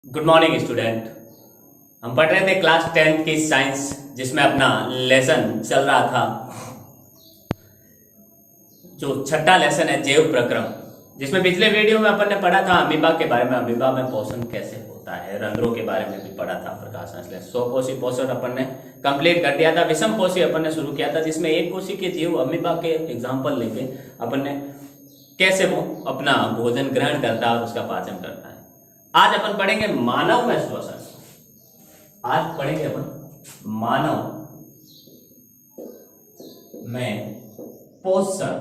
Good morning student. हम पढ़ रहे थे क्लास 10th की साइंस, जिसमें अपना लेसन चल रहा था जो छठा लेसन है जैव प्रक्रम, जिसमें पिछले वीडियो में अपन ने पढ़ा था अमीबा के बारे में। अमीबा में पोषण कैसे होता है, रंध्रों के बारे में भी पढ़ा था। प्रकाश संश्लेषण, स्वकोषी पोषण अपन ने कंप्लीट कर दिया था। विषम कोषी अपन ने शुरू किया था, जिसमें एक कोषी के जीव अमीबा के एग्जाम्पल लेके अपन ने कैसे वो अपना भोजन ग्रहण करता है और उसका पाचन करता है। आज अपन पढ़ेंगे मानव में श्वसन। आज पढ़ेंगे अपन मानव में पोषण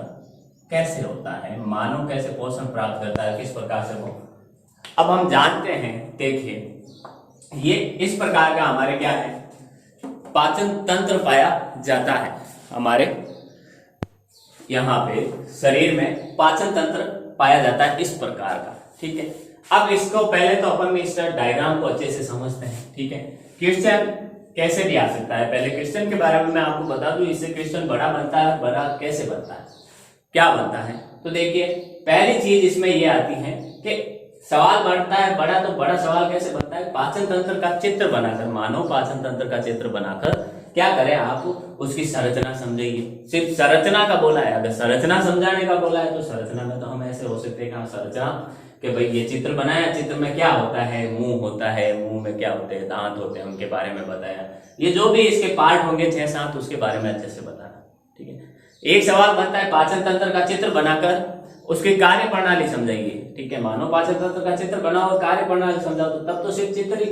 कैसे होता है, मानव कैसे पोषण प्राप्त करता है, किस प्रकार से वो। अब हम जानते हैं, देखिए ये इस प्रकार का हमारे क्या है, पाचन तंत्र पाया जाता है। हमारे यहाँ पे शरीर में पाचन तंत्र पाया जाता है इस प्रकार का, ठीक है। अब इसको पहले तो अपन इस डायग्राम को अच्छे से समझते हैं, ठीक है। क्वेश्चन कैसे भी आ सकता है। पहले क्वेश्चन के बारे में मैं आपको बता दूं, इससे क्वेश्चन बड़ा बनता है। बड़ा कैसे बनता है, क्या बनता है, तो देखिए पहली चीज इसमें ये आती है कि सवाल बढ़ता है बड़ा, तो बड़ा सवाल कैसे बनता है, पाचन तंत्र का चित्र बनाकर, मानव पाचन तंत्र का चित्र बनाकर क्या करें आप, उसकी संरचना समझिए। सिर्फ संरचना का बोला है, अगर संरचना समझाने का बोला है तो संरचना में तो हम ऐसे हो सकते हैं कि संरचना कि भाई ये चित्र बनाया, चित्र में क्या होता है, मुंह होता है, मुंह में क्या होते हैं, दांत होते हैं, उनके बारे में बताया। ये जो भी इसके पार्ट होंगे 6-7, उसके बारे में अच्छे से बताना, ठीक है। एक सवाल बनता है पाचन तंत्र का चित्र बनाकर उसकी कार्य प्रणाली समझाइए, ठीक है। मानो पाचन तंत्र का चित्र बनाओ और कार्य प्रणाली समझाओ, तो तब तो सिर्फ चित्र ही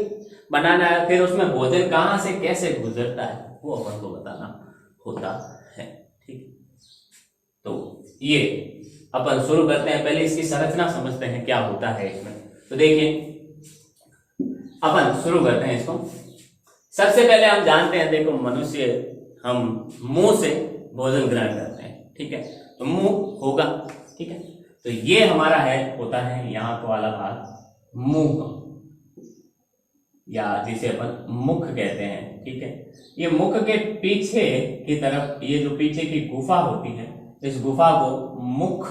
बनाना है। फिर उसमें भोजन कहाँ से कैसे गुजरता है वो अपन को बताना होता है, ठीक। तो ये अपन शुरू करते हैं, पहले इसकी संरचना समझते हैं क्या होता है इसमें। तो देखिए अपन शुरू करते हैं इसको। सबसे पहले हम जानते हैं, देखो मनुष्य हम मुंह से भोजन ग्रहण करते हैं, ठीक है। तो मुंह होगा, ठीक है। तो ये हमारा है, होता है यहाँ का वाला भाग मुंह, या जिसे अपन मुख कहते हैं, ठीक है। ये मुख के पीछे की तरफ, ये जो पीछे की गुफा होती है, इस गुफा को मुख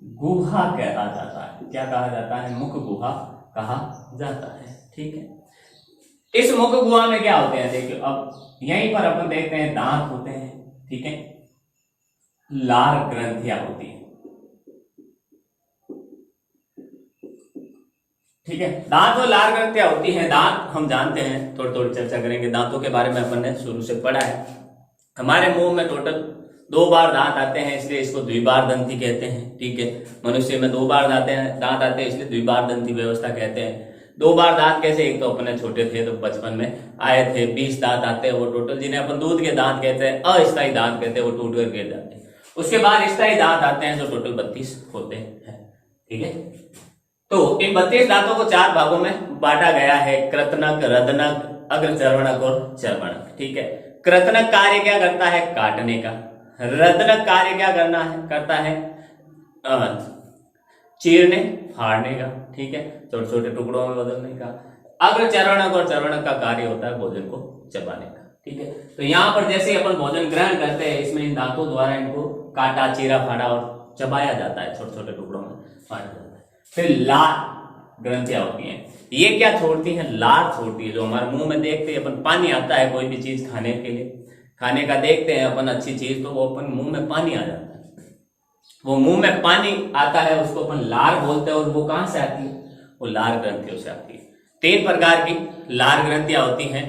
गुहा कहा जाता है। क्या कहा जाता है, मुख गुहा कहा जाता है, ठीक है। इस मुख गुहा में क्या होते हैं, देखिए अब यहीं पर अपन देखते हैं दांत होते हैं, ठीक है। लार ग्रंथियां होती है, ठीक है। दांत और लार ग्रंथियां होती हैं। दांत हम जानते हैं, थोड़ी थोड़ी चर्चा करेंगे दांतों के बारे में, अपन ने शुरू से पढ़ा है। हमारे मुंह में टोटल 2 बार दांत आते हैं, इसलिए इसको द्विबार दंती कहते हैं, ठीक है। मनुष्य में 2 बार दांत आते हैं, इसलिए द्विबार दंती व्यवस्था कहते हैं। 2 बार दांत कैसे, एक तो अपने छोटे थे तो बचपन में आए थे, 20 दांत आते हैं वो टोटल, जिन्हें अपन दूध के दांत कहते हैं, अस्थायी दांत कहते हैं, वो टूट कर गिर जाते हैं। उसके बाद स्थायी दांत आते हैं जो टोटल 32 होते हैं, ठीक है। तो इन 32 दांतों को 4 भागों में बांटा गया है, कृतनक, रदनक, अग्रचर्वणक और चर्वणक, ठीक है। कृतनक कार्य क्या करता है, काटने का। रदनक कार्य क्या करता है चीरने फाड़ने का, ठीक है, छोटे छोटे टुकड़ों में बदलने का। अग्रचर्वणक और चर्वणक का कार्य होता है भोजन को चबाने का, ठीक है। तो यहाँ पर जैसे अपन भोजन ग्रहण करते हैं, इसमें इन दांतों द्वारा इनको काटा, चीरा, फाड़ा और चबाया जाता है, छोटे छोटे टुकड़ों में फाड़ा जाता है। फिर लार ग्रंथियां होती हैं, ये क्या छोड़ती हैं, लार छोड़ती है। जो हमारे मुंह में देखते हैं अपन, पानी आता है कोई भी चीज खाने के लिए, खाने का देखते हैं अपन अच्छी चीज, तो वो अपन मुंह में पानी आ जाता है। वो मुंह में पानी आता है, उसको अपन लार बोलते हैं। और वो कहां से आती है, वो लार ग्रंथियों से आती है। 3 प्रकार की लार ग्रंथियां होती हैं,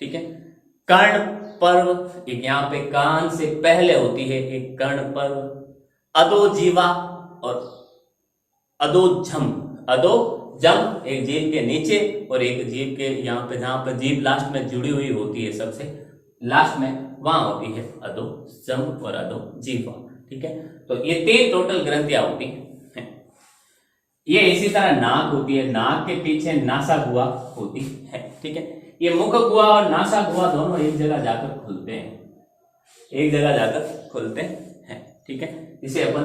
ठीक है। कर्ण पर्व, एक यहाँ पे कान से पहले होती है एक कर्ण पर्व, अधोजीवा और अधोजम। अधोजम एक जीभ के नीचे और एक जीभ के यहाँ पे, जहां पर जीभ लास्ट में जुड़ी हुई होती है, सबसे लास्ट में, वहां होती है अधोजम और अधोजीवा, ठीक है। तो ये 3 टोटल ग्रंथियां होती हैं। ये इसी तरह नाक होती है, नाक के पीछे नासा गुहा होती है, ठीक है। ये मुख गुहा और नासा गुहा दोनों एक जगह जाकर खुलते हैं, एक जगह जाकर खुलते हैं, ठीक है। इसे अपन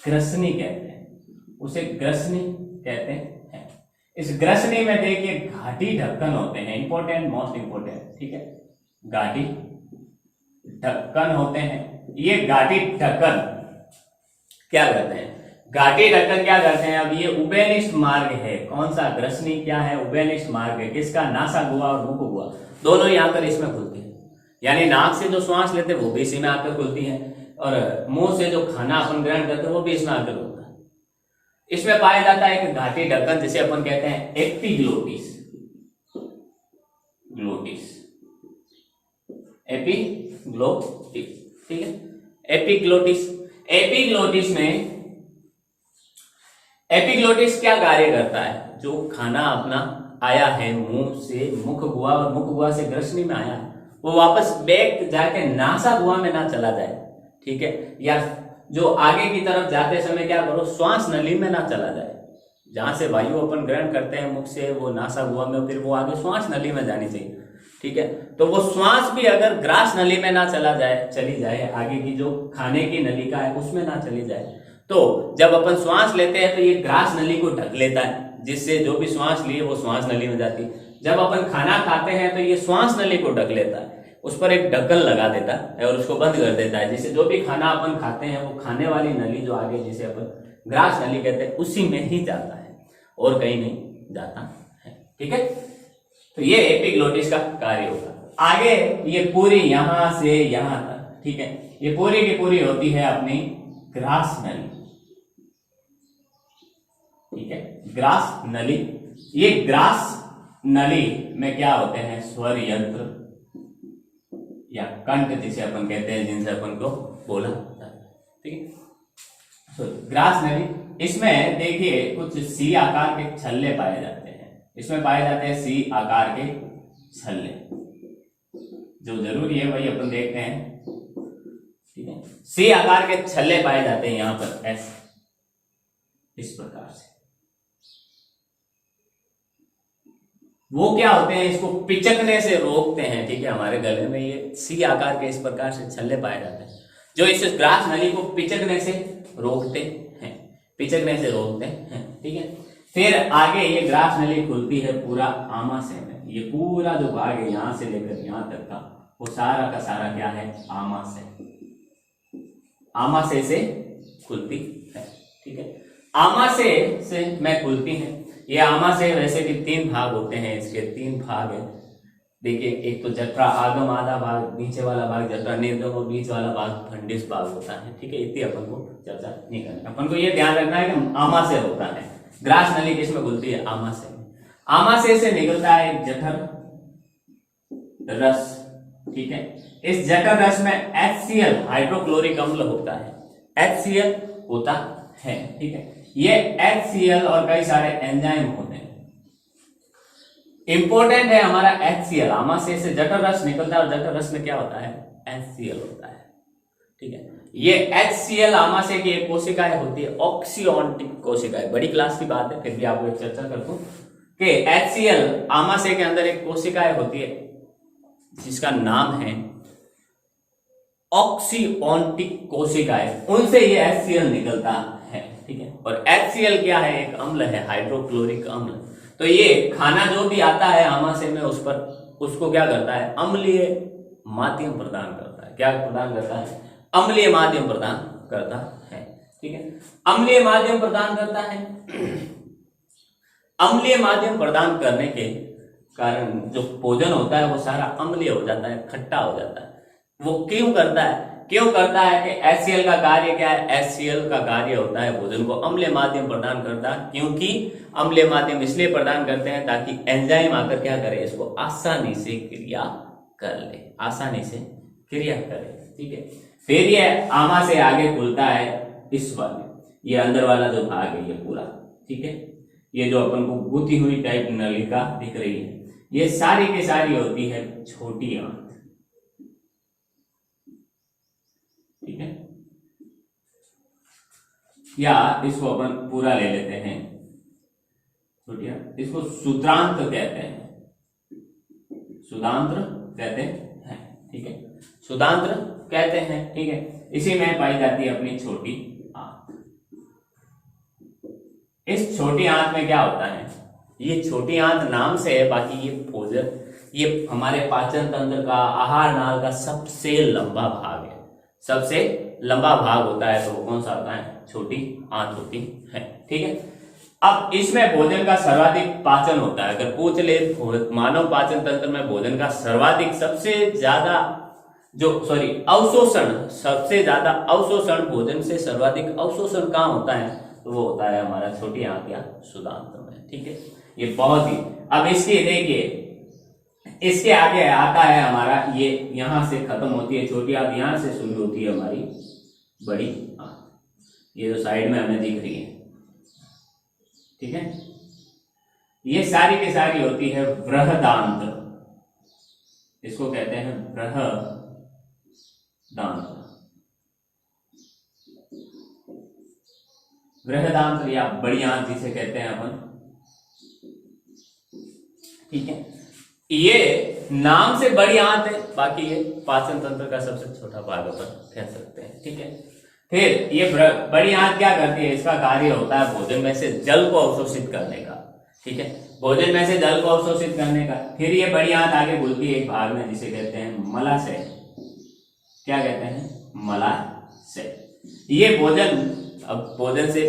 ग्रसनी कहते हैं, उसे ग्रसनी कहते हैं। इस ग्रसनी में देखिए घाटी ढक्कन होते हैं, इंपॉर्टेंट, मोस्ट इंपॉर्टेंट, ठीक है। घाटी ढक्कन होते हैं। ये घाटी ढक्कन क्या करते हैं, घाटी ढक्कन क्या करते हैं, अब ये उभयनिष्ठ मार्ग है, कौन सा, ग्रसनी क्या है, उभयनिष्ठ मार्ग है, किसका, नासा गुहा और मुख गुहा, दोनों ही आकर इसमें खुलते हैं। यानी नाक से जो श्वास लेते हैं वो भी इसी में आकर खुलती है, और मुंह से जो खाना अपन ग्रहण करते हैं वो भी इसमें आकर होता है। इसमें पाया जाता है एक घाटी ढक्कन जिसे अपन कहते हैं एपिग्लोटिस, ग्लोटिस, एपिग्लोटिस, ठीक है, एपिग्लोटिस। एपिग्लोटिस में, एपिग्लोटिस क्या कार्य करता है, जो खाना अपना आया है मुंह से मुख गुहा और मुख गुहा से ग्रसनी में आया है वो वापस बैक जाके नासा गुहा में ना चला जाए, ठीक है, या जो आगे की तरफ जाते समय क्या करो, श्वास नली में ना चला जाए, जहां से वायु अपन ग्रहण करते हैं मुख से वो नासा गुहा में, फिर वो आगे श्वास नली में जानी चाहिए, ठीक है। तो वो श्वास भी अगर ग्रास नली में ना चली जाए, आगे की जो खाने की नलिका है उसमें ना चली जाए, तो जब अपन श्वास लेते हैं तो ये ग्रास नली को ढक लेता है, जिससे जो भी श्वास लिए वो श्वास नली में जाती है। जब अपन खाना खाते हैं तो ये श्वास नली को ढक लेता है, उस पर एक ढक्कन लगा देता है और उसको बंद कर देता है, जिससे जो भी खाना अपन खाते हैं वो खाने वाली नली जो आगे जिसे अपन ग्रास नली कहते हैं उसी में ही जाता है और कहीं नहीं जाता है, ठीक है। तो ये एपिग्लोटिस का कार्य होगा। आगे ये पूरी यहां से यहां तक, ठीक है, ये पूरी की पूरी होती है अपनी ग्रास नली, ठीक है, ग्रास नली। ये ग्रास नली में क्या होते हैं, स्वर यंत्र या कंठ जिसे अपन कहते हैं, जिनसे अपन को बोला जाता है, ठीक है। तो ग्रास नली, इसमें देखिए कुछ सी आकार के छल्ले पाए जाते हैं, इसमें पाए जाते हैं सी आकार के छल्ले, जो जरूरी है वही अपन देखते हैं, ठीक है। सी आकार के छल्ले पाए जाते हैं यहां पर ऐसे, इस प्रकार से। वो क्या होते हैं, इसको पिचकने से रोकते हैं, ठीक है। हमारे गले में ये सी आकार के इस प्रकार से छल्ले पाए जाते हैं जो इस ग्रास नली को पिचकने से रोकते हैं, पिचकने से रोकते हैं, ठीक है। फिर आगे ये ग्रास नली खुलती है पूरा आमाशय में, ये पूरा जो भाग है यहां से लेकर यहां तक का वो सारा का सारा क्या है, आमाशय, आमाशय से खुलती है, ठीक है। आमाशय से में खुलती है। ये आमाशय वैसे भी 3 भाग होते हैं, इसके 3 भाग है। देखिए एक तो जठरा आगम आधा भाग, नीचे वाला भाग जठरा निर्गम और बीच वाला भाग फंडिस भाग होता है, ठीक है। इतनी अपन को चर्चा नहीं करना, अपन को ये ध्यान रखना है कि आमाशय होता है। ग्रास नली किसमें खुलती है, आमाशय में। आमाशय से निकलता है एक जठर रस, ठीक है। इस जठर रस में HCl हाइड्रोक्लोरिक अम्ल होता है, HCl होता है, ठीक है। ये HCl और कई सारे एंजाइम होते हैं। इंपॉर्टेंट है हमारा HCl, आमाशय से जठर रस निकलता है और जठर रस में क्या होता है, HCl होता है, ठीक है। ये HCl आमाशय की एक कोशिकाएं होती है, ऑक्सियोनिक कोशिकाएं, बड़ी क्लास की बात है फिर भी आपको एक चर्चा कर दूं कि HCl आमाशय के अंदर एक कोशिकाएं होती है जिसका नाम है ऑक्सियोनिक कोशिकाएं, उनसे ये HCl निकलता है, ठीक है। और HCl क्या है, एक अम्ल है, हाइड्रोक्लोरिक अम्ल। तो ये खाना जो भी आता है आमाशय में उस पर उसको क्या करता है, अम्लीय माध्यम प्रदान करता है। क्या प्रदान करता है, अम्लीय माध्यम प्रदान करता है, ठीक है। अम्लीय माध्यम प्रदान करता है। अम्लीय माध्यम प्रदान करने के कारण जो भोजन होता है वो सारा अम्लीय हो जाता है, खट्टा हो जाता है। वो क्यों करता है, क्यों करता है कि HCl का कार्य क्या है, HCl का कार्य होता है भोजन को अम्लीय माध्यम प्रदान करता है। क्योंकि अम्लीय माध्यम इसलिए प्रदान करते हैं ताकि एंजाइम आकर क्या करे, इसको आसानी से क्रिया कर ले, आसानी से क्रिया करे, ठीक है। फिर ये आमाशय आगे खुलता है इस वाले, ये अंदर वाला जो भाग है ये पूरा, ठीक है। ये जो अपन को गुथी हुई टाइप नलिका दिख रही है ये सारी की सारी होती है छोटी आंत, ठीक है। या इसको अपन पूरा ले लेते हैं, छोटी आंत, इसको सूत्रांत कहते हैं, सुदांत्र कहते हैं, ठीक है, सुदांत्र कहते हैं, ठीक है। इसी में पाई जाती है अपनी छोटी आंत। इस छोटी आंत में क्या होता है, ये छोटी आंत नाम से है, बाकी ये भोजन, ये हमारे पाचन तंत्र का, आहार नाल का सबसे लंबा भाग है, सबसे लंबा भाग होता है। तो वो कौन सा होता है, छोटी आंत होती है। ठीक है, अब इसमें भोजन का सर्वाधिक पाचन होता है। अगर पूछ ले मानव पाचन तंत्र में भोजन का सर्वाधिक सबसे ज्यादा अवशोषण, सबसे ज्यादा अवशोषण, भोजन से सर्वाधिक अवशोषण कहाँ होता है, तो वो होता है हमारा छोटी आंत या शुदांत में। ठीक है, ये बहुत ही, अब इसकी देखिए इसके आगे आता है हमारा, ये यहां से खत्म होती है छोटी आंत, यहां से शुरू होती है हमारी बड़ी आंत, ये जो साइड में हमें दिख रही है। ठीक है, ये सारी की सारी होती है बृहदांत, इसको कहते हैं बृहदांत, बृहदांत या बड़ी आंत जिसे कहते हैं अपन। ठीक है, ये नाम से बड़ी आंत है, बाकी ये पाचन तंत्र का सबसे छोटा भाग अपन कह सकते हैं। ठीक है, फिर ये बड़ी आंत क्या करती है, इसका कार्य होता है भोजन में से जल को अवशोषित करने का। ठीक है, भोजन में से जल को अवशोषित करने का। फिर ये बड़ी आंत आगे बोलती है एक भाग में जिसे कहते हैं मलाशय। क्या कहते हैं, मलाशय। ये भोजन, अब भोजन से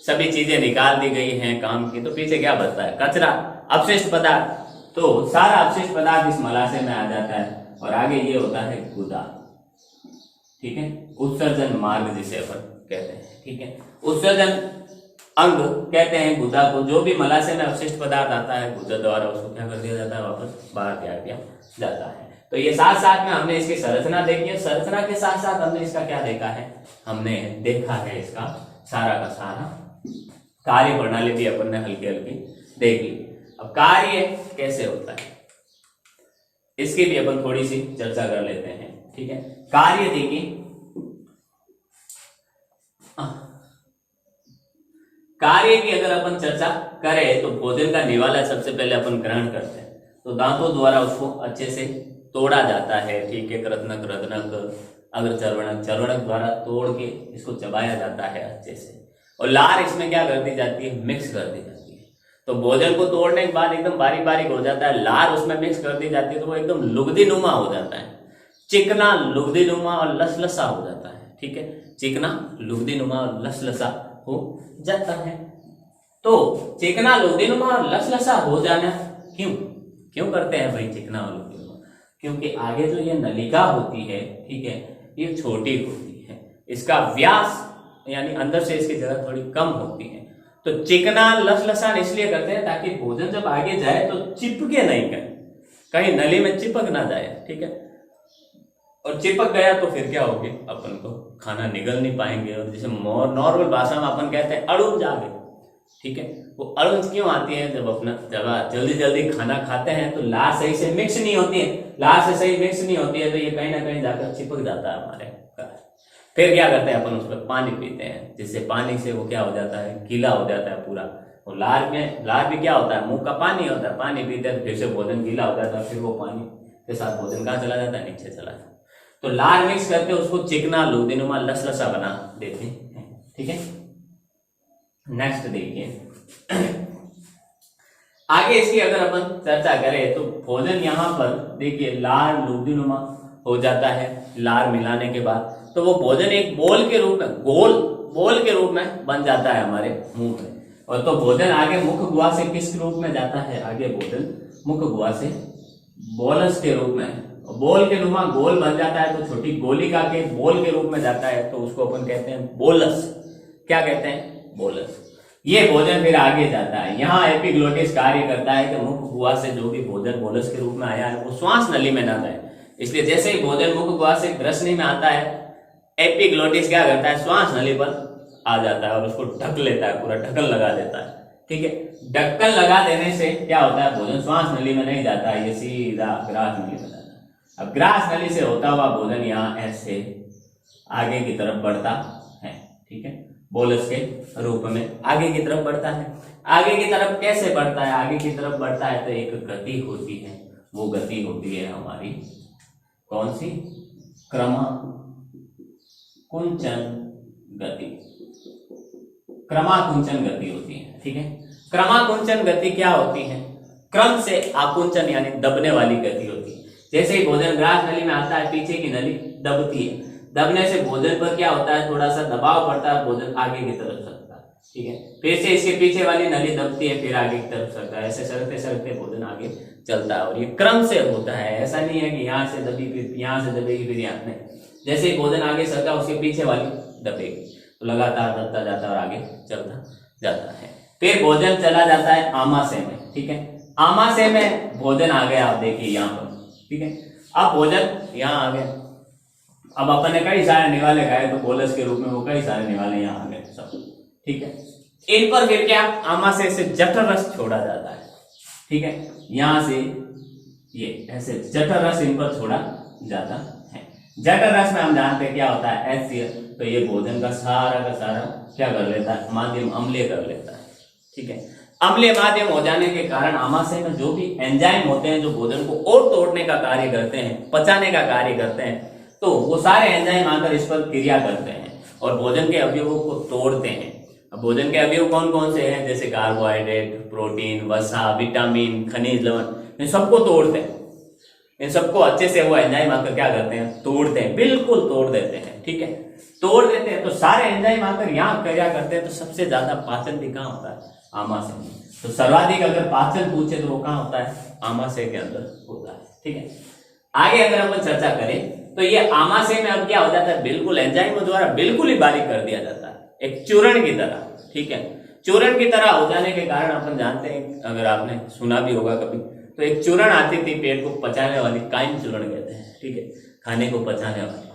सभी चीजें निकाल दी गई हैं काम की, तो पीछे क्या बचता है, कचरा, अपशिष्ट पदार्थ। तो सारा अपशिष्ट पदार्थ इस मलाशय में आ जाता है और आगे ये होता है गुदा। ठीक है, उत्सर्जन मार्ग जिसे अपन कहते हैं। ठीक है, उत्सर्जन अंग कहते हैं गुदा को। जो भी मलाशय में अपशिष्ट पदार्थ आता है गुदा द्वारा उसको क्या कर दिया जाता है, वापस बाहर फेंक दिया जाता है। तो ये साथ साथ में हमने इसकी संरचना देखी है, संरचना के साथ साथ हमने इसका क्या देखा है, हमने देखा है इसका सारा का सारा कार्य प्रणाली भी अपन ने हल्की हल्की देख ली। अब कार्य कैसे होता है इसकी भी अपन थोड़ी सी चर्चा कर लेते हैं। ठीक है, कार्य देखिए, कार्य की अगर अपन चर्चा करें तो भोजन का निवाला सबसे पहले अपन ग्रहण करते हैं, तो दांतों द्वारा उसको अच्छे से तोड़ा जाता है। ठीक है, कृतनक, रदनक, अग्र चर्वणक, चर्वणक द्वारा तोड़ के इसको चबाया जाता है अच्छे से, और लार इसमें क्या कर दी जाती है, मिक्स कर दी जाती है। तो भोजन को तोड़ने के बाद एकदम बारीक बारीक हो जाता है, लार उसमें मिक्स कर दी जाती है, तो वो एकदम लुगदी नुमा हो जाता है, चिकना, लुगदी नुमा और लसलसा हो जाता है। ठीक है, चिकना, लुगदी नुमा और लसलसा हो जाता है। तो चिकना, लुगदी नुमा और लसलसा हो जाना क्यों करते हैं भाई चिकना और लुगदी नुमा, क्योंकि आगे जो ये नलिका होती है, ठीक है, ये छोटी होती है, इसका व्यास यानी अंदर से इसकी जगह थोड़ी कम होती है। तो चिकना लसलसान इसलिए करते हैं ताकि भोजन जब आगे जाए तो चिपके नहीं, कहीं नली में चिपक ना जाए। ठीक है, और चिपक गया तो फिर क्या होगी, अपन को खाना निगल नहीं पाएंगे, और जैसे नॉर्मल भाषा में अपन कहते हैं अड़ुंज आ गए। ठीक है, वो अड़ुंज क्यों आती है, जब जल्दी जल्दी खाना खाते हैं तो लार सही से मिक्स नहीं होती है, लार से सही मिक्स नहीं होती है, तो ये कहीं ना कहीं जाकर चिपक जाता है हमारे। फिर क्या करते हैं अपन उसमें पानी पीते हैं, जिससे पानी से वो क्या हो जाता है, गीला हो जाता है पूरा। और लार भी क्या होता है, मुंह का पानी होता है, पानी पीते हैं तो फिर से भोजन गीला हो जाता है, फिर वो पानी के साथ भोजन कहाँ चला जाता है, नीचे चला जाता है। तो लार मिक्स करके उसको चिकना, लुगदीनुमा, लसलसा बना देते हैं। ठीक है, नेक्स्ट देखिए आगे इसकी अगर अपन चर्चा करें तो भोजन यहाँ पर देखिए लार, लुगदीनुमा हो जाता है लार मिलाने के बाद, तो वो भोजन एक बोल के रूप में, बोल के रूप में बन जाता है हमारे मुंह में। और तो भोजन आगे मुख गुहा से किस रूप में जाता है, आगे भोजन मुख गुहा से बोलस के रूप में, बोल के नुमा गोल बन जाता है, तो छोटी गोलिका के बोल के रूप में जाता है, तो उसको अपन कहते हैं बोलस। क्या कहते हैं, बोलस। ये भोजन फिर आगे जाता है, यहाँ एपिग्लोटिस कार्य करता है कि मुख गुहा से जो भी भोजन बोलस के रूप में आया है वो श्वास नली में ना जाए, इसलिए जैसे ही भोजन मुख गुहा से ग्रसनी में आता है, एपिग्लोटिस क्या करता है, श्वास नली पर आ जाता है और उसको ढक लेता है, पूरा ढक्कन लगा देता है। ठीक है, ढक्कन लगा देने से क्या होता है, भोजन श्वास नली में नहीं जाता है, ये सीधा ग्रास नली में जाता है। अब ग्रास नली से होता हुआ भोजन यहाँ ऐसे आगे की तरफ बढ़ता है। ठीक है, बोलस के रूप में आगे की तरफ बढ़ता है। आगे की तरफ कैसे बढ़ता है, आगे की तरफ बढ़ता है तो एक गति होती है, वो गति होती है हमारी कौन सी, क्रमाकुंचन गति, क्रमाकुंचन गति होती है। ठीक है, क्रमाकुंचन गति क्या होती है, क्रम से आकुंचन यानी दबने वाली गति होती है। जैसे ही भोजन ग्रास नली में आता है, पीछे की नली दबती है, दबने से भोजन पर क्या होता है, थोड़ा सा दबाव पड़ता है, भोजन आगे की तरफ सरकता है। ठीक है, फिर से इसके पीछे वाली नली दबती है, फिर आगे की तरफ सरकता है, ऐसे सरकते सरकते भोजन आगे चलता है। और ये क्रम से होता है, ऐसा नहीं है कि यहाँ से दबी फिर यहाँ से दबेगी फिर यहाँ नहीं, जैसे ही भोजन आगे सरका उसके पीछे वाली दबेगी, तो लगातार दबता जाता है और आगे चलता जाता है। फिर भोजन चला जाता है आमाशय में। ठीक है, आमाशय में भोजन आ गया, आप देखिए यहाँ पर। ठीक है, अब भोजन यहाँ आ गया, अब अपन ने कई सारे निवाले खाए, तो बोलस के रूप में वो कई सारे निवाले यहाँ आ गए सब। ठीक है, इन पर फिर क्या, आमाशय से जठर रस छोड़ा जाता है। ठीक है, यहां से ये ऐसे जठर रस इन पर छोड़ा जाता है। जठर रस में हम जानते हैं क्या होता है, HCl, तो ये भोजन का सारा क्या कर लेता है, माध्यम अम्लीय कर लेता है। ठीक है, अम्लीय माध्यम हो जाने के कारण आमाशय में जो भी एंजाइम होते हैं जो भोजन को और तोड़ने का कार्य करते हैं, पचाने का कार्य करते हैं, तो वो सारे एंजाइम आकर इस पर क्रिया करते हैं और भोजन के अवयवों को तोड़ते हैं। अब भोजन के अवयव कौन कौन से हैं, जैसे कार्बोहाइड्रेट, प्रोटीन, वसा, विटामिन, खनिज लवण, इन सबको तोड़ते हैं। इन सबको अच्छे से वो एंजाइम आकर क्या करते हैं, तोड़ते हैं, बिल्कुल तोड़ देते हैं। ठीक है, तोड़ देते हैं तो सारे एंजाइम आकर यहाँ क्या करते हैं, तो सबसे ज्यादा पाचन भी कहाँ होता है, आमाशय में। तो सर्वाधिक अगर पाचन पूछे तो वो कहाँ होता है, आमाशय के अंदर होता है। ठीक है, आगे अगर अपन चर्चा करें तो ये आमाशय में अब क्या हो जाता है, बिल्कुल एंजाइमों द्वारा बिल्कुल ही बारीक कर दिया जाता है, एक चूर्ण की तरह। ठीक है, चूर्ण की तरह हो जाने के कारण अपन जानते हैं, अगर आपने सुना भी होगा कभी, तो एक चूर्ण आती थी पेट को पचाने वाली, काइम चूर्ण कहते हैं। ठीक है, खाने को पचाने वाली।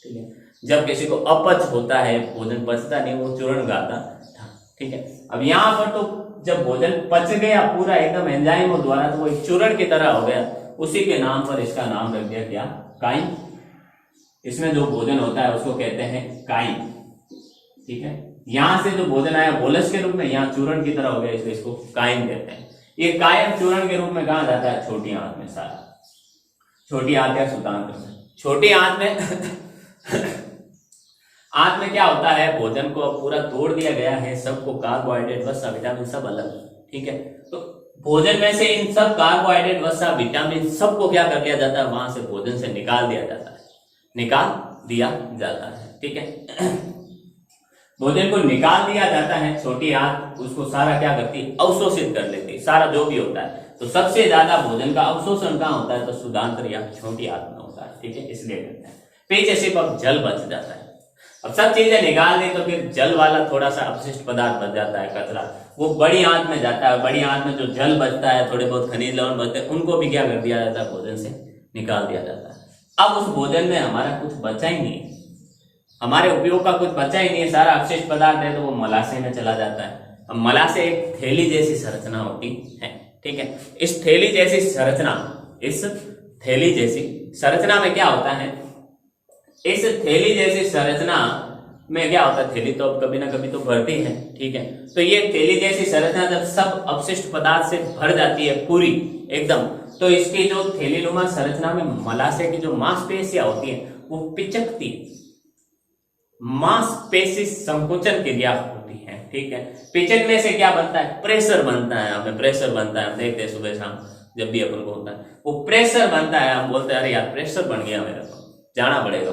ठीक है, जब किसी को अपच होता है, भोजन पचता नहीं, वो चूर्ण गाता था। ठीक है, अब यहाँ पर तो जब भोजन पच गया पूरा एकदम एंजाइमों द्वारा, तो वो एक चूर्ण की तरह हो गया, उसी के नाम पर इसका नाम रख दिया क्या, काइम। इसमें जो भोजन होता है उसको कहते हैं काइम। ठीक है, यहां से जो भोजन आया बोलस के रूप में, यहाँ चूर्ण की तरह हो गया, इसलिए इसको काइम कहते हैं। ये कायम चूर्ण के रूप में कहा जाता है, छोटी आंत में सारा, छोटी आंत या सुतांत्र में। छोटी आंत में आंत में क्या होता है, भोजन को पूरा तोड़ दिया गया है, सबको, कार्बोहाइड्रेट, वसा, विटामिन सब अलग। ठीक है, तो भोजन में से इन सब कार्बोहाइड्रेट, वसा, विटामिन सबको क्या कर दिया जाता है, वहां से भोजन से निकाल दिया जाता है, निकाल दिया जाता है। ठीक है, भोजन को निकाल दिया जाता है, छोटी आंत उसको सारा क्या करती है, अवशोषित कर लेती है, सारा जो भी होता है। तो सबसे ज्यादा भोजन का अवशोषण कहाँ होता है, तो सुदांत्र या छोटी आंत में होता है। ठीक है, इसलिए करते हैं। पीछे सिर्फ अब जल बच जाता है। अब सब चीजें निकाल दी तो फिर जल वाला थोड़ा सा अपशिष्ट पदार्थ बच जाता है, कचरा, वो बड़ी आंत में जाता है। बड़ी आंत में जो जल बचता है, थोड़े बहुत खनिज लवण बचते हैं, उनको भी क्या कर दिया जाता है, भोजन से निकाल दिया जाता है। अब उस भोजन में हमारा कुछ बचा ही नहीं, हमारे उपयोग का कुछ बचा ही नहीं है, सारा अपशिष्ट पदार्थ है, तो वो मलाशय में चला जाता है। अब मलाशय एक थैली जैसी संरचना होती है। ठीक है, इस थैली जैसी संरचना, इस थैली जैसी संरचना में क्या होता है, इस थैली जैसी संरचना में क्या होता है, थैली तो अब कभी ना कभी तो भरती है। ठीक है, तो ये थैली जैसी संरचना जब सब अपशिष्ट पदार्थ से भर जाती है पूरी एकदम, तो इसकी जो थैलीनुमा संरचना में मलाशय की जो मांसपेशियां होती है वो पिचकती, मांसपेशी संकुचन क्रिया होती है। ठीक है, पिचकने से क्या बनता है, प्रेशर बनता है, हमें प्रेशर बनता है, हम देखते हैं सुबह शाम जब भी अपन को होता है, वो प्रेशर बनता है, हम बोलते हैं अरे यार प्रेशर बन गया, मेरे को जाना पड़ेगा।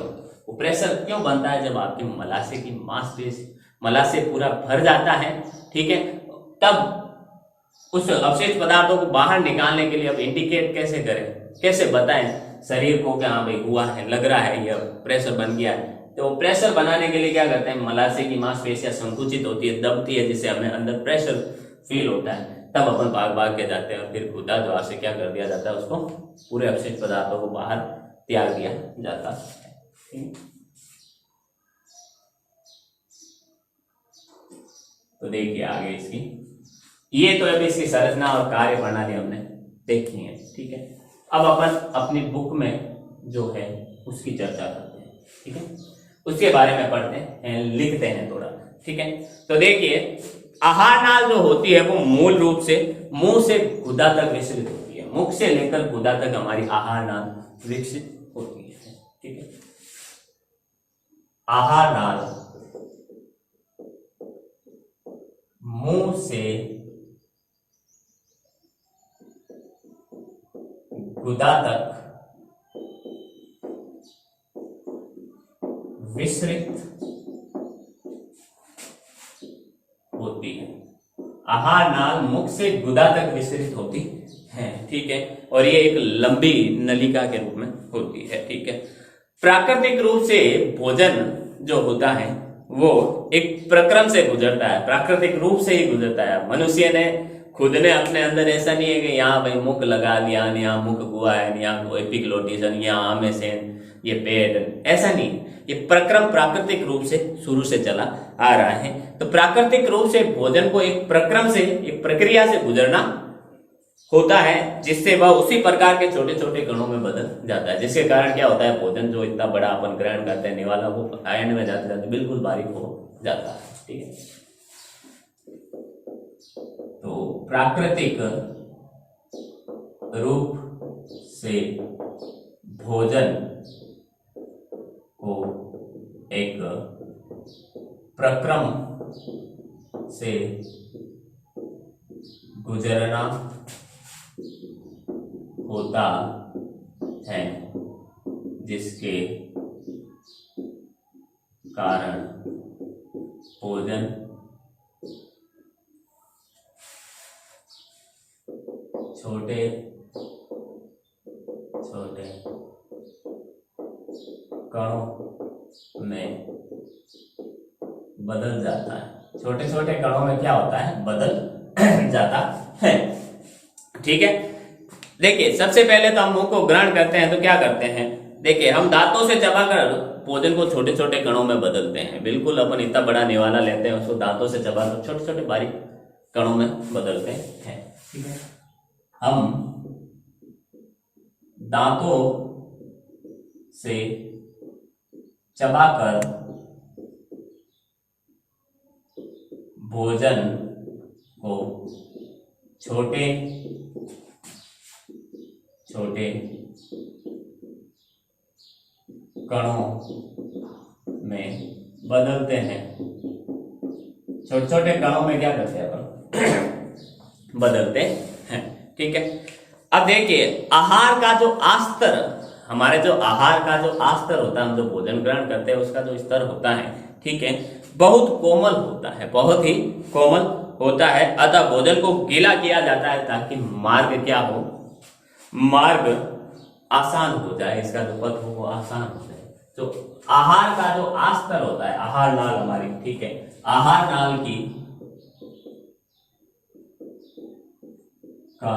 वो प्रेशर क्यों बनता है, जब आपके मलाशय की मांसपेशी, मलाशय पूरा भर जाता है। ठीक है, तब उस अवशिष्ट पदार्थों को बाहर निकालने के लिए अब इंडिकेट कैसे करें, कैसे बताएं शरीर को कि हाँ भाई हुआ है, लग रहा है, ये प्रेशर बन गया है। तो प्रेशर बनाने के लिए क्या करते हैं, मलाशय की मांसपेशियां संकुचित होती है, दबती है, जिससे हमें अंदर प्रेशर फील होता है। तब अपन भाग भाग के जाते हैं और फिर खुदा द्वार से क्या कर दिया जाता है, उसको पूरे अपशिष्ट पदार्थों को बाहर त्याग दिया जाता है। तो देखिए आगे इसकी, ये तो अभी इसकी संरचना और कार्य प्रणाली हमने देखी है। ठीक है, अब अपन अपनी बुक में जो है उसकी चर्चा करते हैं। ठीक है, उसके बारे में पढ़ते हैं, लिखते हैं थोड़ा। ठीक है, तो देखिए आहार नाल जो होती है वो मूल रूप से मुंह से गुदा तक विस्तृत होती है, मुख से लेकर गुदा तक हमारी आहार नाल विकसित होती है। ठीक है, आहार नाल मुंह से गुदा तक होती है। आहार नाल मुख से गुदा तक विस्तृत होती है, ठीक है, और ये एक लंबी नलिका के रूप में होती है, ठीक है। प्राकृतिक रूप से भोजन जो होता है वो एक प्रक्रम से गुजरता है, प्राकृतिक रूप से ही गुजरता है। मनुष्य ने खुद ने अपने अंदर, ऐसा नहीं है कि यहाँ भाई मुख लगा लिया, यहाँ मुख हुआ है, यहाँ एपिग्लोटिस, यहाँ आमे से ये पेट, ऐसा नहीं। ये प्रक्रम प्राकृतिक रूप से शुरू से चला आ रहा है। तो प्राकृतिक रूप से भोजन को एक प्रक्रम से, एक प्रक्रिया से गुजरना होता है, जिससे वह उसी प्रकार के छोटे छोटे कणों में बदल जाता है, जिसके कारण क्या होता है, भोजन जो इतना बड़ा अपन ग्रहण करते हैं निवाला, वो आयन में जाते जाते बिल्कुल बारीक हो जाता है, ठीक है। तो प्राकृतिक रूप से भोजन को एक प्रक्रम से गुजरना होता है, जिसके कारण भोजन छोटे छोटे कणों में बदल जाता है। छोटे छोटे कणों में क्या होता है, बदल जाता है, ठीक है। देखिए सबसे पहले तो हम मुंह को ग्रहण करते हैं तो क्या करते हैं, देखिए हम दांतों से चबाकर भोजन को छोटे छोटे कणों में बदलते हैं। बिल्कुल अपन इतना बड़ा निवाला लेते हैं, उसको दांतों से चबाकर छोटे छोटे बारीक कणों में बदलते हैं, ठीक है। हम दांतों से चबाकर भोजन को छोटे छोटे कणों में बदलते हैं। छोटे छोटे कणों में क्या करते हैं अपन, बदलते हैं, ठीक है। अब देखिए आहार का जो आस्तर, हमारे जो आहार का जो आस्तर होता है, हम जो भोजन ग्रहण करते हैं उसका जो स्तर होता है, ठीक है, बहुत कोमल होता है, बहुत ही कोमल होता है। अतः भोजन को गीला किया जाता है ताकि मार्ग क्या हो, मार्ग आसान हो जाए, इसका जो पथ हो वो आसान हो जाए। तो आहार का जो आस्तर होता है, आहार नाल हमारी, ठीक है, आहार नाल की का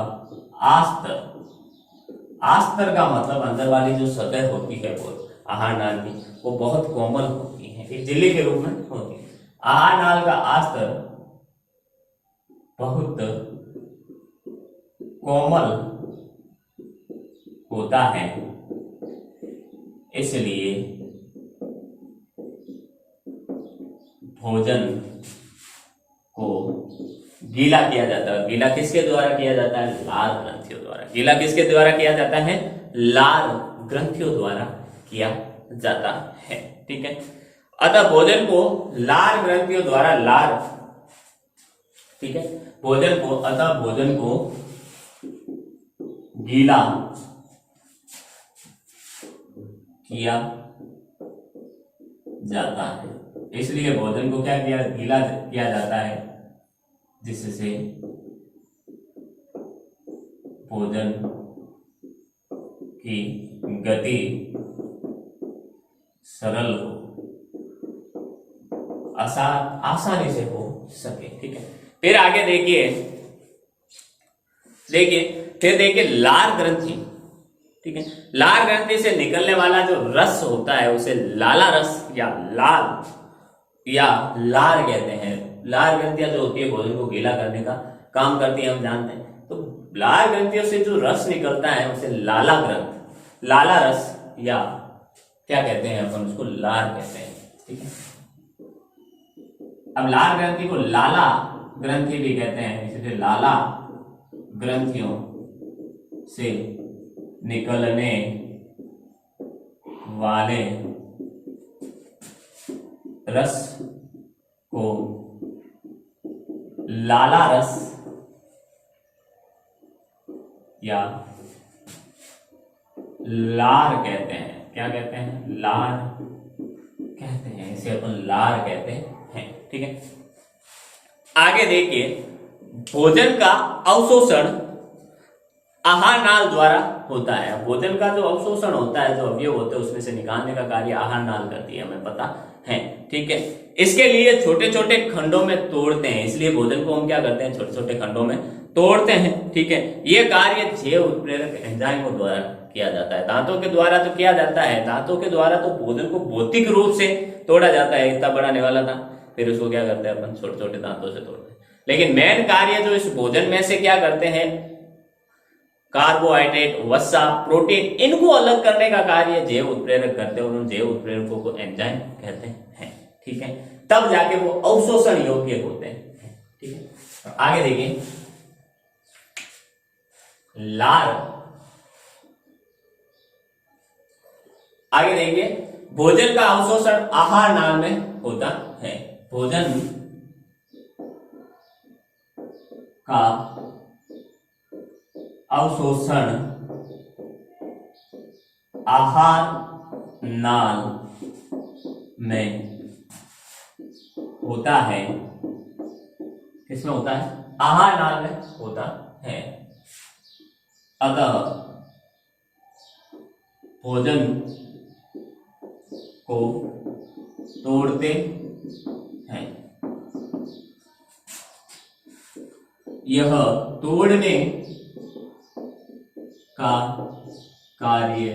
आस्तर, आस्तर का मतलब अंदर वाली जो सतह होती है वो आहार नाल की, वो बहुत कोमल होती है, एक झिल्ली के रूप में होती है। आहार नाल का आस्तर बहुत कोमल होता है, इसलिए भोजन को गीला किया जाता है। गीला किसके द्वारा किया जाता है, लार ग्रंथियों द्वारा। गीला किसके द्वारा किया जाता है, लार ग्रंथियों द्वारा किया जाता है, ठीक है। अतः भोजन को लार ग्रंथियों द्वारा, लार, ठीक है, भोजन को, अतः भोजन को गीला किया जाता है, इसलिए भोजन को क्या किया, गीला किया जाता है, जिससे भोजन की गति सरल हो, आसानी से हो सके, ठीक है। फिर आगे देखिए, फिर देखिए लार ग्रंथि, ठीक है। लार ग्रंथि से निकलने वाला जो रस होता है उसे लाला रस या लाल या लार कहते हैं। लार ग्रंथियां जो होती है भोजन को गीला करने का काम करती है, हम जानते हैं। तो लार ग्रंथियों से जो रस निकलता है उसे लाला ग्रंथ, लाला रस या क्या कहते हैं अपन उसको, लार कहते हैं, ठीक है। अब लार ग्रंथि को लाला ग्रंथि भी कहते हैं, इसलिए लाला ग्रंथियों से निकलने वाले रस को लाला रस या लार कहते हैं। क्या कहते हैं, लार कहते हैं, इसे अपन लार कहते हैं, ठीक है। आगे देखिए, भोजन का अवशोषण आहार नाल द्वारा होता है। भोजन का जो अवशोषण होता है, जो अवयव होते हैं, उसमें से निकालने का कार्य आहार नाल करती है, हमें पता है। ठीक है, इसके लिए छोटे छोटे खंडों में तोड़ते हैं, इसलिए भोजन को हम क्या करते हैं, छोटे छोटे खंडों में तोड़ते हैं। ठीक है, ये कार्य जैव उत्प्रेरक एंजाइमों द्वारा किया जाता है। दांतों के द्वारा तो किया जाता है, दांतों के द्वारा तो भोजन को भौतिक रूप से तोड़ा जाता है। इतना बड़ा निवाला था, फिर उसको क्या करते हैं अपन, छोटे छोटे दांतों से तोड़ते हैं। लेकिन मेन कार्य जो इस भोजन में से क्या करते हैं, कार्बोहाइड्रेट, वसा, प्रोटीन, इनको अलग करने का कार्य जैव उत्प्रेरक करते हैं, और उन जैव उत्प्रेरकों को एंजाइम कहते हैं। ठीक है, तब जाके वो अवशोषण योग्य होते हैं। ठीक है, आगे देखिए, लार, आगे देखिए, भोजन का अवशोषण आहार नाल में होता है। भोजन का अवशोषण आहार नाल में होता है। किसमें होता है, आहार नाल में होता है। अतः भोजन को तोड़ते हैं। यह तोड़ने का कार्य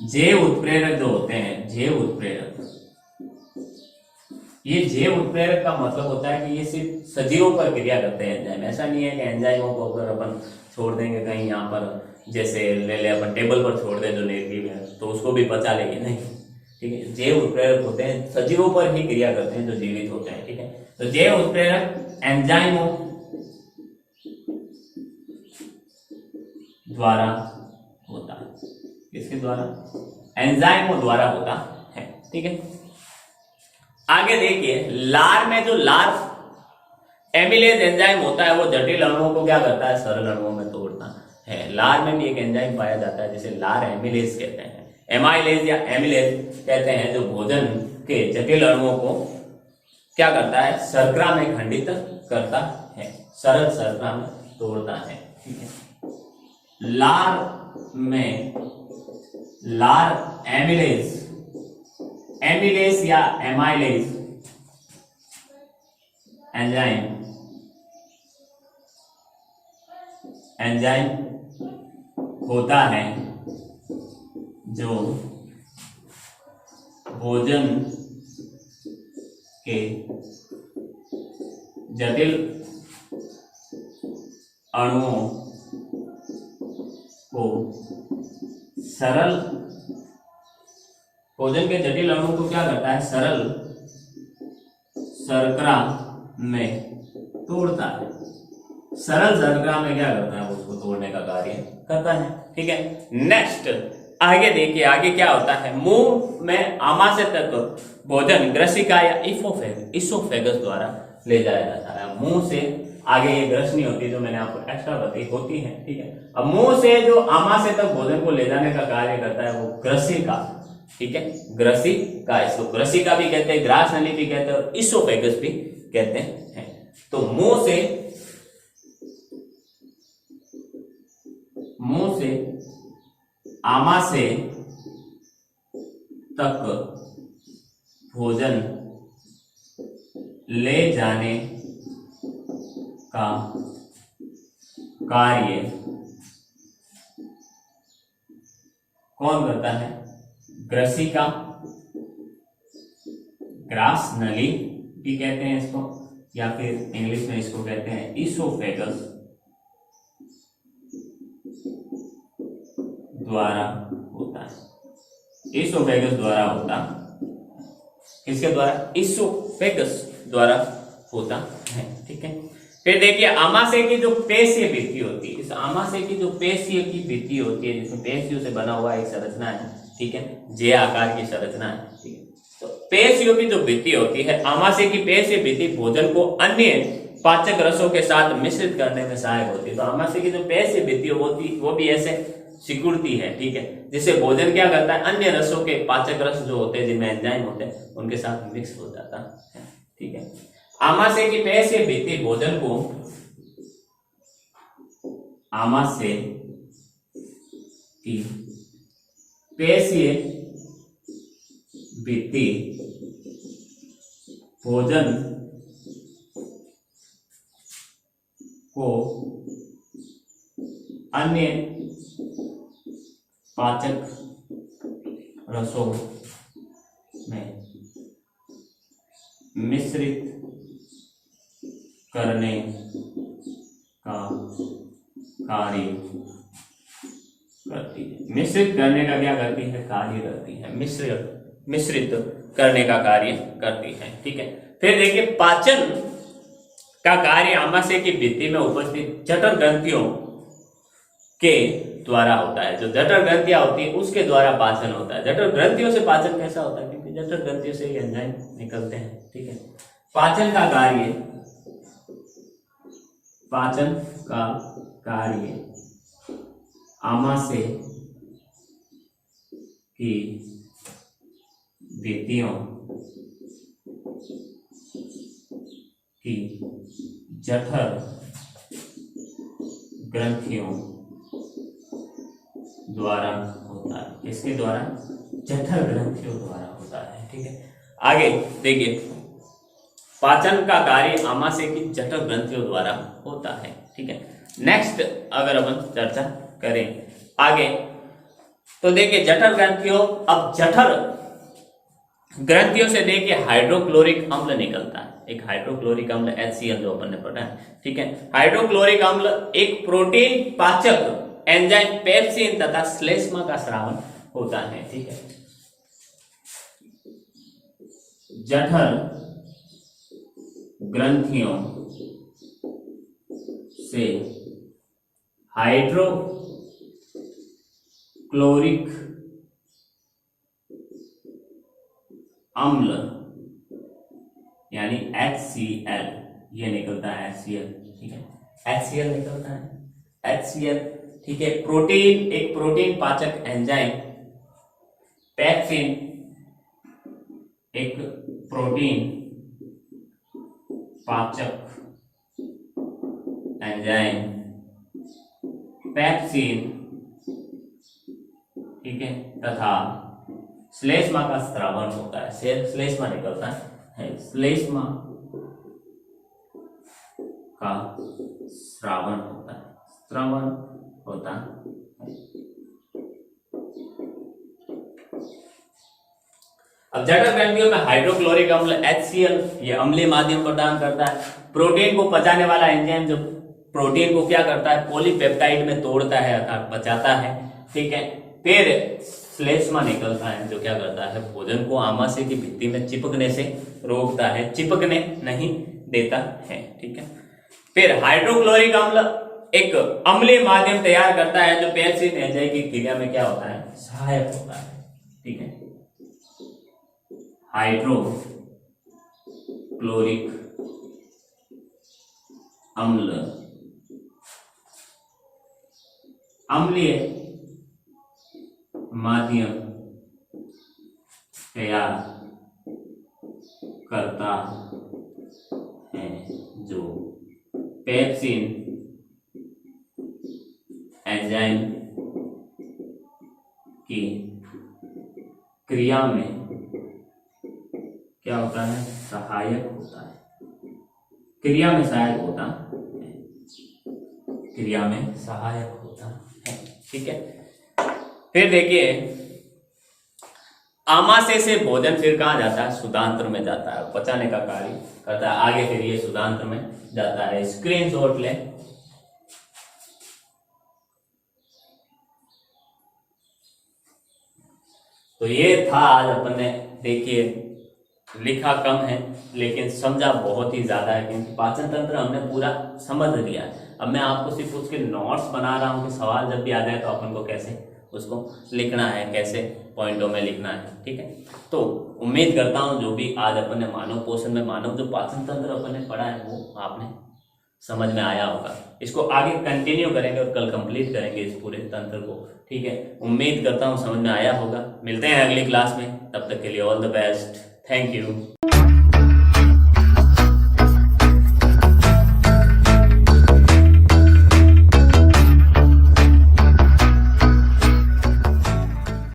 जैव उत्प्रेरक जो होते हैं, जैव उत्प्रेरक, ये जैव उत्प्रेरक का मतलब होता है कि ये सिर्फ सजीवों पर क्रिया करते हैं एंजाइम। ऐसा नहीं है कि एंजाइमों को अगर अपन छोड़ देंगे कहीं यहाँ पर, जैसे ले ले अपन टेबल पर छोड़ दें जो निर्जीव है, तो उसको भी पचा लेंगे, नहीं। ठीक है, जैव उत्प्रेरक होते हैं, सजीवों पर ही क्रिया करते हैं जो जीवित होते हैं। ठीक है, तो जैव उत्प्रेरक एंजाइमों द्वारा होता है। किसके द्वारा, एंजाइमों द्वारा होता है। ठीक है, आगे देखिए, लार में जो लार एमिलेज एंजाइम होता है, वो जटिल अणुओं को क्या करता है, सरल अणुओं में तोड़ता है। लार में भी एक एंजाइम पाया जाता है जिसे लार एमिलेज कहते हैं, एमाइलेज या एमिलेज कहते हैं, जो भोजन के जटिल अणुओं को क्या करता है, शर्करा में खंडित करता है, सरल शर्करा में तोड़ता है। ठीक है, लार में लार एमिलेज, एमिलेज या एमाइलेज एंजाइम होता है जो भोजन के जटिल अणुओं को सरल, भोजन के जटिल अणुओं को क्या करता है, सरल शर्करा में तोड़ता है। सरल शर्करा में क्या करता है, उसको तोड़ने का कार्य करता है। ठीक है, नेक्स्ट आगे देखिए, आगे क्या होता है, मुंह में आमाशय तक भोजन ग्रसिका या इसोफेगस द्वारा ले जाया जाता है। मुंह से आगे ये ग्रसनी होती है, जो मैंने आपको एक्स्ट्रा बताई होती है। ठीक है, अब मुंह से जो आमाशय तक भोजन को ले जाने का कार्य करता है वो ग्रसिका। ठीक है, ग्रसिका, इसको ग्रसिका भी कहते हैं, ग्रास नली भी कहते हैं, और इसोफेगस भी कहते हैं। तो मुंह से आमाशय तक भोजन ले जाने का कार्य कौन करता है, ग्रसिका, ग्रास नली भी कहते हैं इसको, या फिर इंग्लिश में इसको कहते हैं इसोफेगस द्वारा होता है। इसोफेगस द्वारा होता, किसके द्वारा, इसोफेगस द्वारा होता है। ठीक है, फिर देखिए, आमाशय की जो पेशीय भित्ति होती है, इस आमाशय की जो पेशीय की भित्ति होती है, जिसमें पेशियों से बना हुआ एक संरचना है। ठीक है, जे आकार की संरचना है। ठीक है, तो पेशियों की जो भित्ति होती है, आमाशय की पेशीय भित्ति भोजन को अन्य पाचक रसों के साथ मिश्रित करने में सहायक होती है। तो आमाशय की जो पेशीय भित्ति होती वो भी ऐसे सिकुड़ती है। ठीक है, जिससे भोजन क्या करता है, अन्य रसों के पाचक रस जो होते हैं, जिनमें एंजाइम होते हैं, उनके साथ मिक्स हो जाता है। ठीक है। आमाशय की पेय भित्ति भोजन को आमाशय की पेशीय भित्ति भोजन को अन्य पाचक रसों में मिश्रित करने का कार्य करती है। मिश्रित करने का क्या करती है? कार्य करती है। मिश्रित करने का कार्य करती है, ठीक है। फिर देखिए पाचन का कार्य आमाशय की भित्ति में उपस्थित जठर ग्रंथियों के द्वारा होता है। जो जठर ग्रंथियां होती है उसके द्वारा पाचन होता है। जठर ग्रंथियों से पाचन कैसा होता है? क्योंकि जठर ग्रंथियों से एंजाइम निकलते हैं, ठीक है। पाचन का कार्य आमाशय की भित्तियों की जठर ग्रंथियों द्वारा होता है। इसके द्वारा? जठर ग्रंथियों द्वारा होता है, ठीक है। आगे देखिए पाचन का कार्य आमाशय की जठर ग्रंथियों द्वारा होता है, ठीक है। नेक्स्ट अगर अपन चर्चा करें आगे तो देखिए जठर ग्रंथियों, अब जठर ग्रंथियों से देखिए हाइड्रोक्लोरिक अम्ल निकलता है। एक हाइड्रोक्लोरिक अम्ल HCl जो अपन ने पढ़ा है, ठीक है। हाइड्रोक्लोरिक अम्ल एक प्रोटीन पाचक एंजाइम पेप्सिन तथा श्लेष्मा का स्रावन होता है, ठीक है। जठर ग्रंथियों से हाइड्रोक्लोरिक अम्ल यानी HCl ये निकलता है। HCl, ठीक है। HCl निकलता है, HCl, ठीक है। प्रोटीन एक प्रोटीन पाचक एंजाइम पेप्सिन एक प्रोटीन पाचक एंजाइम पेप्सिन, ठीक है, तथा श्लेष्मा का स्रावन होता है। श्लेष्मा निकलता है, श्लेष्मा का स्रावन होता है, स्रावन होता है। अब जठर ग्रंथियों में हाइड्रोक्लोरिक अम्ल HCl ये अम्लीय माध्यम प्रदान करता है। प्रोटीन को पचाने वाला एंजाइम जो प्रोटीन को क्या करता है? पॉलीपेप्टाइड में तोड़ता है अर्थात पचाता है, ठीक है। फिर श्लेष्मा निकलता है जो क्या करता है? भोजन को आमाशय की भित्ति में चिपकने से रोकता है, चिपकने नहीं देता है, ठीक है। फिर हाइड्रोक्लोरिक अम्ल एक अम्लीय माध्यम तैयार करता है जो पेप्सिन एंजाइम की क्रिया में क्या होता है? सहायक होता है, ठीक है। हाइड्रोक्लोरिक अम्ल अम्लीय माध्यम तैयार करता है जो पेप्सिन एंजाइम की क्रिया में क्या होता है? सहायक होता है, क्रिया में सहायक होता है, क्रिया में सहायक होता है, ठीक है। फिर देखिए आमाशय से भोजन फिर कहाँ जाता है? सुदांत्र में जाता है, पचाने का कार्य करता है। आगे फिर ये सुदांत्र में जाता है। स्क्रीनशॉट ले। तो ये था आज अपन ने, देखिए लिखा कम है लेकिन समझा बहुत ही ज्यादा है, क्योंकि पाचन तंत्र हमने पूरा समझ लिया है। अब मैं आपको सिर्फ उसके नोट्स बना रहा हूँ कि सवाल जब भी आ जाए तो अपन को कैसे उसको लिखना है, कैसे पॉइंटों में लिखना है, ठीक है। तो उम्मीद करता हूँ जो भी आज अपन ने मानव पोषण में मानव जो पाचन तंत्र अपन ने पढ़ा है वो आपने समझ में आया होगा। इसको आगे कंटिन्यू करेंगे और कल कंप्लीट करेंगे इस पूरे तंत्र को, ठीक है। उम्मीद करता हूँ समझ में आया होगा। मिलते हैं अगली क्लास में, तब तक के लिए all the best, thank you.